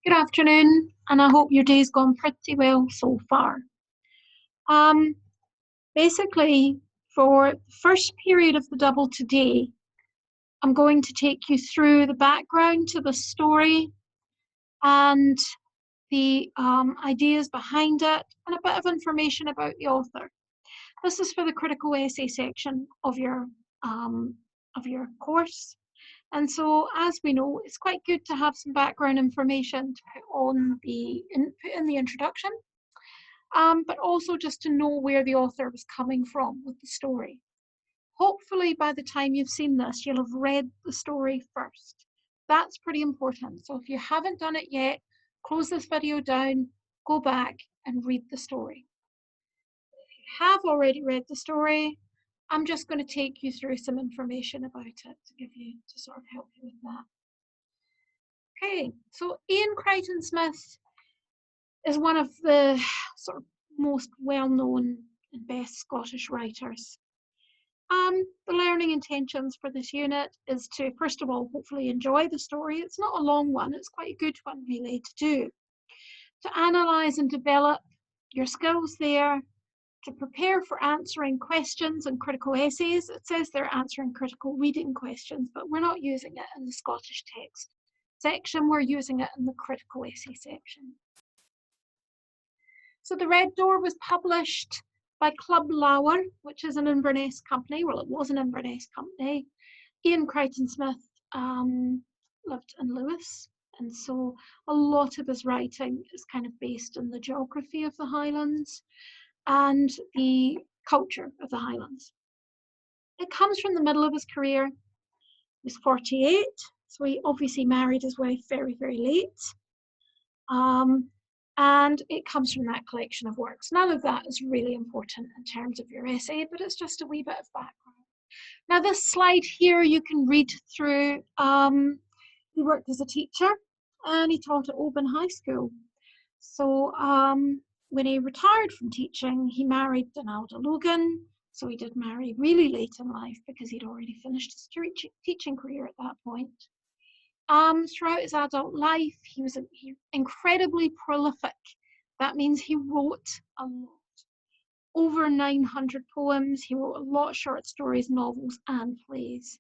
Good afternoon, and I hope your day's gone pretty well so far. Um, Basically, for the first period of the double today, I'm going to take you through the background to the story and the ideas behind it, and a bit of information about the author. This is for the critical essay section of your course. And so, as we know, it's quite good to have some background information to put in the introduction. But also just to know where the author was coming from with the story. Hopefully, by the time you've seen this, you'll have read the story first. That's pretty important. So if you haven't done it yet, close this video down, go back and read the story. If you have already read the story, I'm just going to take you through some information about it to sort of help you with that. Okay, so Ian Crichton Smith is one of the sort of most well-known and best Scottish writers. The learning intentions for this unit is to, first of all, hopefully enjoy the story. It's not a long one, it's quite a good one really to do. To analyse and develop your skills there, to prepare for answering questions and critical essays. It says they're answering critical reading questions, but we're not using it in the Scottish text section, we're using it in the critical essay section. So The Red Door was published by Club Lower, which is an Inverness company. Well, it was an Inverness company. Ian Crichton Smith lived in Lewis, and so a lot of his writing is kind of based on the geography of the Highlands and the culture of the Highlands. It comes from the middle of his career. He was 48, so he obviously married his wife very, very late. And it comes from that collection of works. None of that is really important in terms of your essay, but it's just a wee bit of background. Now, this slide here you can read through. He worked as a teacher and he taught at Oban High School. So when he retired from teaching, he married Donalda Logan. So he did marry really late in life because he'd already finished his teaching career at that point. Throughout his adult life, he was incredibly prolific. That means he wrote a lot. Over 900 poems. He wrote a lot of short stories, novels, and plays.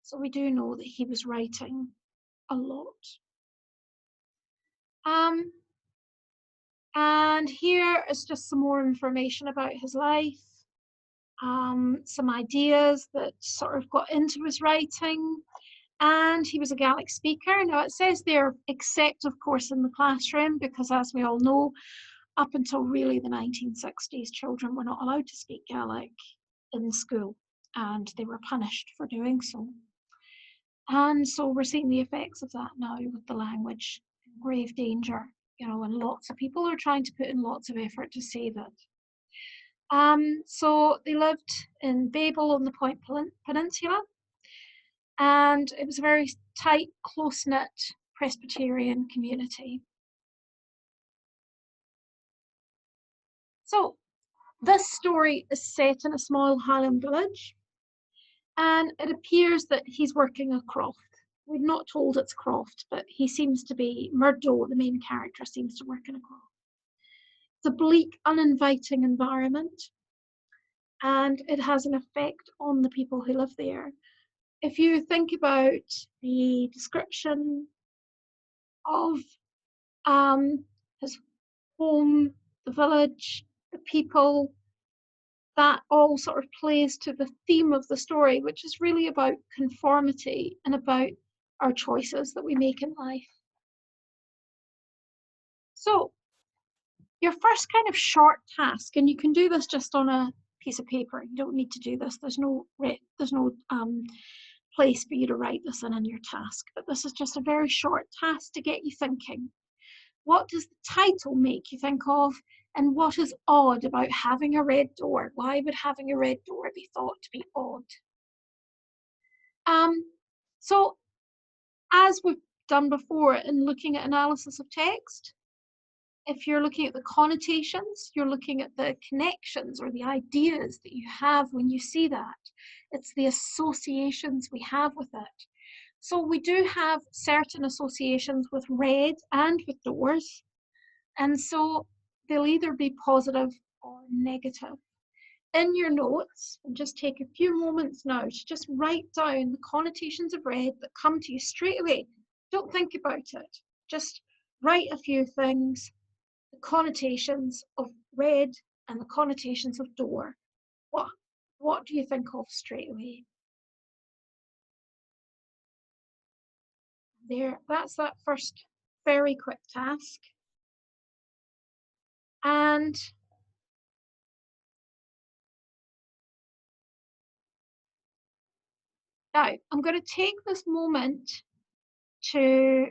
So we do know that he was writing a lot. And here is just some more information about his life. Some ideas that sort of got into his writing. And he was a Gaelic speaker. Now it says there, except of course in the classroom, because as we all know, up until really the 1960s, children were not allowed to speak Gaelic in school, and they were punished for doing so. And so we're seeing the effects of that now with the language in grave danger, and lots of people are trying to put in lots of effort to save it. So they lived in Babel on the Point Peninsula, and it was a very tight, close-knit Presbyterian community. So this story is set in a small Highland village, and it appears that he's working a croft. We're not told it's croft, but he seems to be, Murdo, the main character, seems to work in a croft. It's a bleak, uninviting environment, and it has an effect on the people who live there. If you think about the description of his home, the village, the people, that all sort of plays to the theme of the story, which is really about conformity and about our choices that we make in life. So your first kind of short task, and you can do this just on a piece of paper. You don't need to do this. There's no place for you to write this in your task, but this is just a very short task to get you thinking. What does the title make you think of, and what is odd about having a red door? Why would having a red door be thought to be odd? So as we've done before in looking at analysis of text, if you're looking at the connotations, you're looking at the connections or the ideas that you have when you see that. It's the associations we have with it. So we do have certain associations with red and with doors. And so they'll either be positive or negative. In your notes, and just take a few moments now to just write down the connotations of red that come to you straight away. Don't think about it. Just write a few things, the connotations of red and the connotations of door. What, what do you think of straight away? There, that's that first very quick task. And now I'm going to take this moment to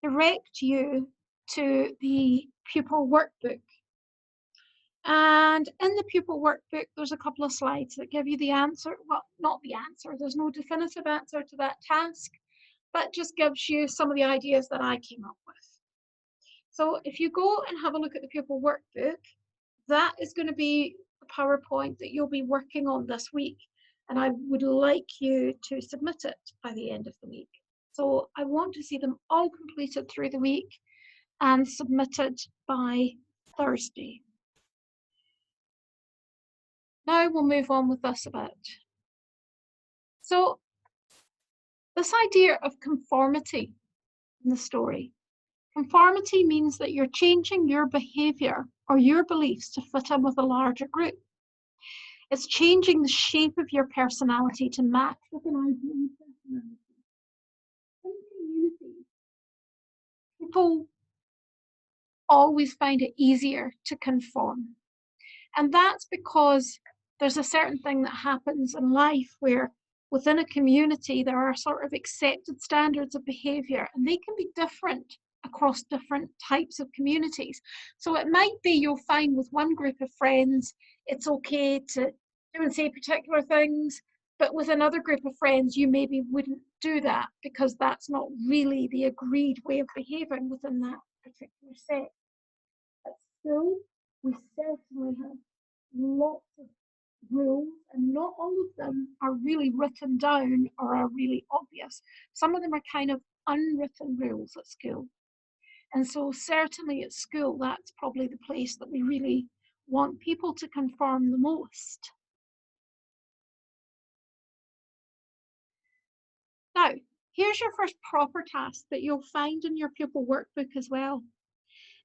direct you to the pupil workbook. And in the pupil workbook, there's a couple of slides that give you the answer. Well, not the answer, there's no definitive answer to that task, but just gives you some of the ideas that I came up with. So if you go and have a look at the pupil workbook, that is going to be the PowerPoint that you'll be working on this week. And I would like you to submit it by the end of the week. So I want to see them all completed through the week and submitted by Thursday. Now we'll move on with this a bit. So this idea of conformity in the story. Conformity means that you're changing your behavior or your beliefs to fit in with a larger group. It's changing the shape of your personality to match with an ideal personality. In community, people always find it easier to conform. And that's because there's a certain thing that happens in life where within a community, there are sort of accepted standards of behavior, and they can be different across different types of communities. So it might be you'll find with one group of friends, it's okay to do and say particular things, but with another group of friends, you maybe wouldn't do that because that's not really the agreed way of behaving within that particular set. At school, we certainly have lots of rules, and not all of them are really written down or are really obvious. Some of them are kind of unwritten rules at school. And so certainly at school, that's probably the place that we really want people to conform the most. Now, here's your first proper task that you'll find in your pupil workbook as well.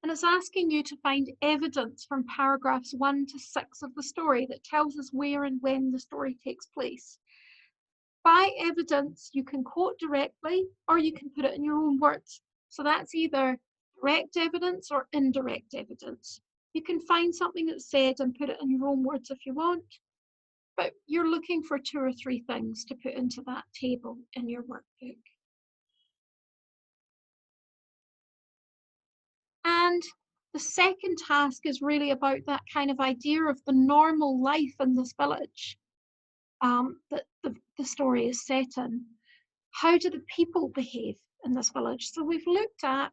And it's asking you to find evidence from paragraphs 1 to 6 of the story that tells us where and when the story takes place. By evidence, you can quote directly or you can put it in your own words. So that's either direct evidence or indirect evidence. You can find something that's said and put it in your own words if you want, but you're looking for 2 or 3 things to put into that table in your workbook. And the second task is really about that kind of idea of the normal life in this village that the story is set in. How do the people behave in this village? So we've looked at,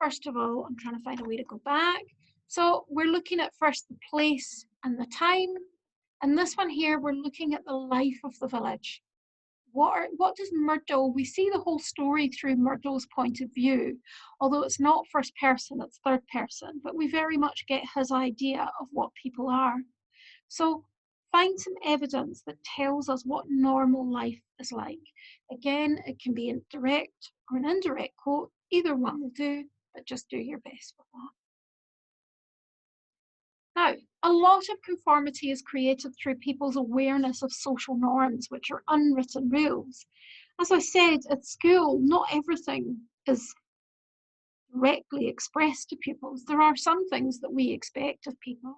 first of all, I'm trying to find a way to go back. So we're looking at first the place and the time. And this one here, we're looking at the life of the village. What does Murdo, we see the whole story through Murdo's point of view, although it's not first person, it's third person, but we very much get his idea of what people are. So find some evidence that tells us what normal life is like. Again, it can be a direct or an indirect quote, either one will do, but just do your best with that. Now, a lot of conformity is created through people's awareness of social norms, which are unwritten rules. As I said, at school, not everything is directly expressed to pupils. There are some things that we expect of people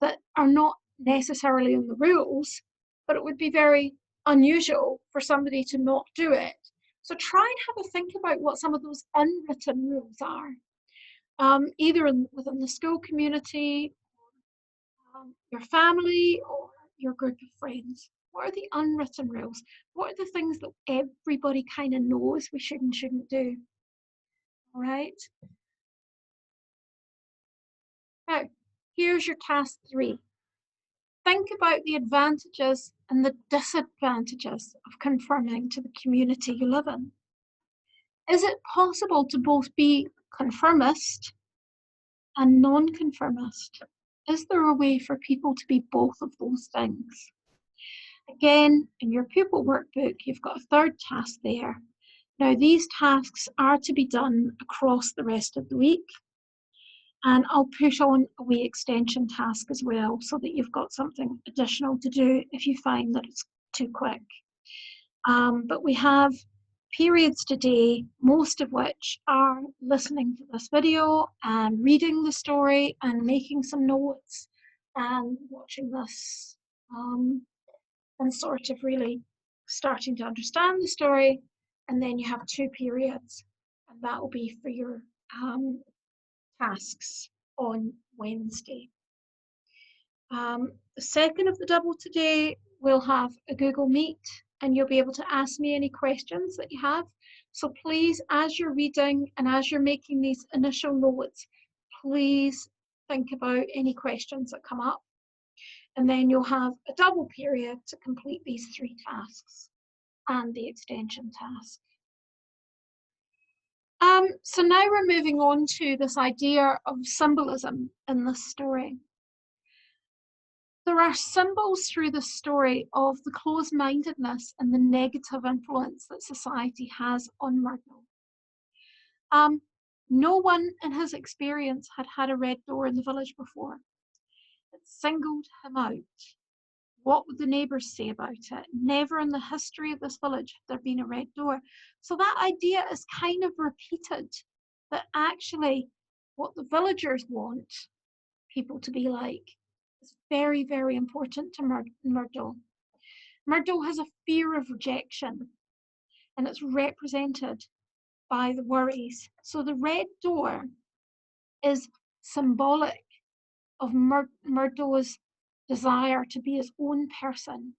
that are not necessarily in the rules, but it would be very unusual for somebody to not do it. So try and have a think about what some of those unwritten rules are, either within the school community, your family, or your group of friends. What are the unwritten rules? What are the things that everybody kind of knows we should and shouldn't do? All right. Now, here's your task 3. think about the advantages and the disadvantages of conforming to the community you live in. Is it possible to both be conformist and non-conformist? Is there a way for people to be both of those things? Again, in your pupil workbook, you've got a third task there. Now, these tasks are to be done across the rest of the week. And I'll put on a wee extension task as well so that you've got something additional to do if you find that it's too quick. But we have periods today, most of which are listening to this video and reading the story and making some notes and watching this and sort of really starting to understand the story. And then you have 2 periods, and that will be for your tasks on Wednesday. The second of the double today, we'll have a Google Meet, and you'll be able to ask me any questions that you have. So please, as you're reading and as you're making these initial notes, please think about any questions that come up. And then you'll have a double period to complete these 3 tasks and the extension task. So now we're moving on to this idea of symbolism in this story. There are symbols through the story of the closed-mindedness and the negative influence that society has on Myrtle. No one in his experience had had a red door in the village before. It singled him out. What would the neighbours say about it? Never in the history of this village had there been a red door. So that idea is kind of repeated, that actually what the villagers want people to be like is very, very important to Myrtle. Myrtle has a fear of rejection, and it's represented by the worries. So the red door is symbolic of Myrtle's desire to be his own person.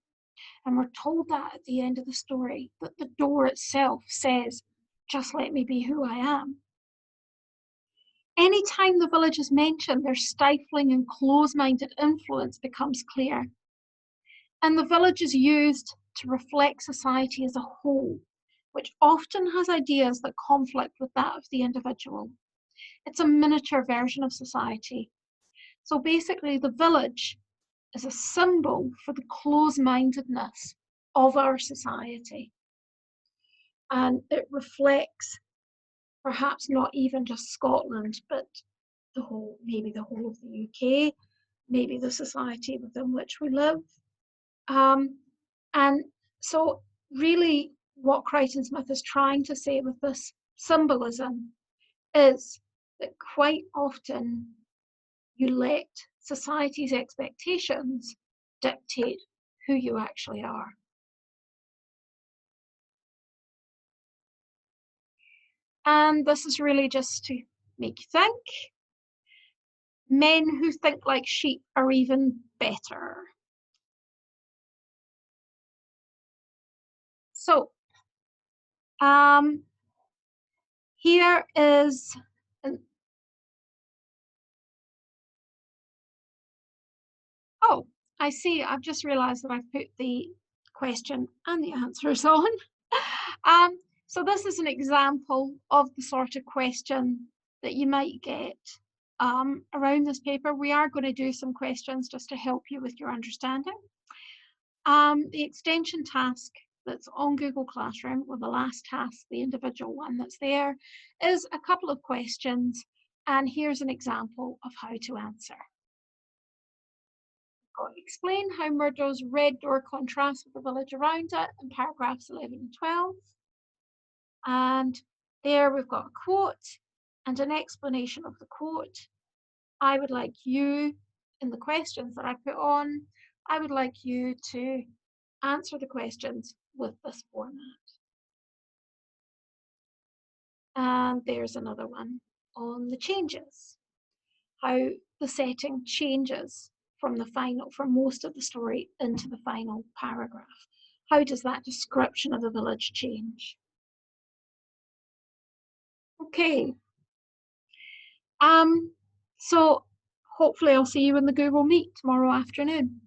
And we're told that at the end of the story, that the door itself says, just let me be who I am. Anytime the village is mentioned, their stifling and close-minded influence becomes clear. And the village is used to reflect society as a whole, which often has ideas that conflict with that of the individual. It's a miniature version of society. So basically, the village is a symbol for the close-mindedness of our society. And it reflects perhaps not even just Scotland, but maybe the whole of the UK, maybe the society within which we live. And so really what Crichton Smith is trying to say with this symbolism is that quite often you let society's expectations dictate who you actually are. And this is really just to make you think. Men who think like sheep are even better. So, here is oh, I see. I've just realized that I've put the question and the answers on. So this is an example of the sort of question that you might get around this paper. We are going to do some questions just to help you with your understanding. The extension task that's on Google Classroom, or the last task, the individual one that's there, is a couple of questions, and here's an example of how to answer. Explain how Murdo's red door contrasts with the village around it in paragraphs 11 and 12. And there we've got a quote and an explanation of the quote. I would like you, in the questions that I put on, I would like you to answer the questions with this format. And there's another one on the changes, how the setting changes from most of the story into the final paragraph. How does that description of the village change? Okay. So hopefully I'll see you in the Google Meet tomorrow afternoon.